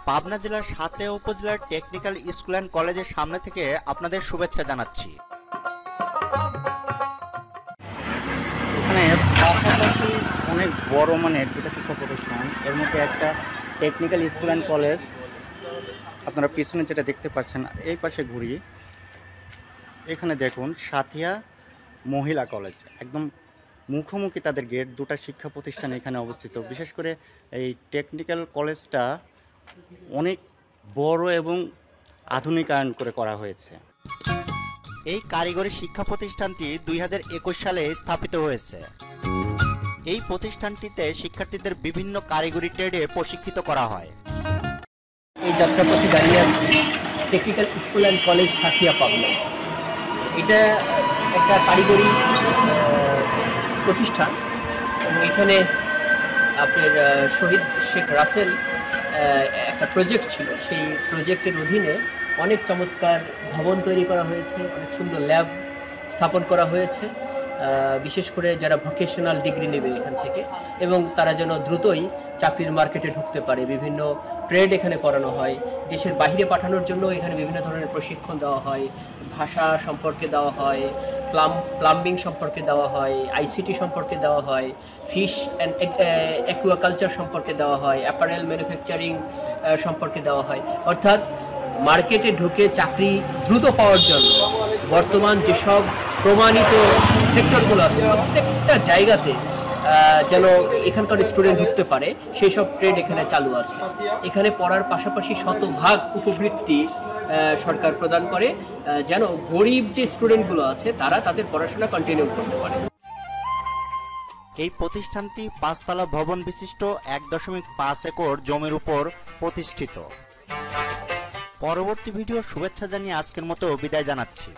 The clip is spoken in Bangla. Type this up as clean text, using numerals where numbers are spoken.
পাবনা জেলার সাতেয়া উপজেলার টেকনিক্যাল স্কুল অ্যান্ড কলেজের সামনে থেকে আপনাদের শুভেচ্ছা জানাচ্ছি। এখানে পাশাপাশি অনেক বড় মানের দুটো শিক্ষা প্রতিষ্ঠান, এর মধ্যে একটা টেকনিক্যাল স্কুল অ্যান্ড কলেজ আপনারা পিছনে যেটা দেখতে পাচ্ছেন। এই পাশে ঘুরি, এখানে দেখুন সাথিয়া মহিলা কলেজ, একদম মুখোমুখি তাদের গেট। দুটো শিক্ষা প্রতিষ্ঠান এখানে অবস্থিত। বিশেষ করে এই টেকনিক্যাল কলেজটা অনেক বড় এবং আধুনিকায়ন করা হয়েছে। এই কারিগরি শিক্ষা প্রতিষ্ঠানটি 2021 সালে স্থাপিত হয়েছে। এই প্রতিষ্ঠানটিতে শিক্ষার্থীদের বিভিন্ন কারিগরি ট্রেডে প্রশিক্ষিত করা হয়। এই যাত্রাপথে দাঁড়িয়ে আছি technical school and college Santhia Pabna. এটা একটা কারিগরি প্রতিষ্ঠান এবং এখানে আপনার শহীদ শেখ রাসেল একটা প্রজেক্ট ছিল, সেই প্রজেক্টের অধীনে অনেক চমৎকার ভবন তৈরি করা হয়েছে, অনেক সুন্দর ল্যাব স্থাপন করা হয়েছে, বিশেষ করে যারা ভোকেশনাল ডিগ্রি নেবে এখান থেকে এবং তারা যেন দ্রুতই চাকরির মার্কেটে ঢুকতে পারে। বিভিন্ন ট্রেড এখানে করানো হয়, দেশের বাইরে পাঠানোর জন্য এখানে বিভিন্ন ধরনের প্রশিক্ষণ দেওয়া হয়, ভাষা সম্পর্কে দেওয়া হয়, প্লাম্বিং সম্পর্কে দেওয়া হয়, আইসিটি সম্পর্কে দেওয়া হয়, ফিশ অ্যান্ড অ্যাকুয়াকালচার সম্পর্কে দেওয়া হয়, অ্যাপারেল ম্যানুফ্যাকচারিং সম্পর্কে দেওয়া হয়। অর্থাৎ মার্কেটে ঢুকে চাকরি দ্রুত পাওয়ার জন্য বর্তমান যেসব প্রমাণিত সেক্টরগুলো আছে প্রত্যেকটা জায়গাতে যেন এখানকার স্টুডেন্ট ঢুকতে পারে সেই সব ট্রেড এখানে চালু আছে। এখানে পড়ার পাশাপাশি শতভাগ উপবৃত্তি সরকার প্রদান করে, যেন গরিব যে স্টুডেন্টগুলো আছে তারা তাদের পড়াশোনা কন্টিনিউ করতে পারে। এই প্রতিষ্ঠানটি 5 তলা ভবন বিশিষ্ট 1.5 একর জমির উপর প্রতিষ্ঠিত। পরবর্তী ভিডিও শুভেচ্ছা জানিয়ে আজকের মতো বিদায় জানাচ্ছি।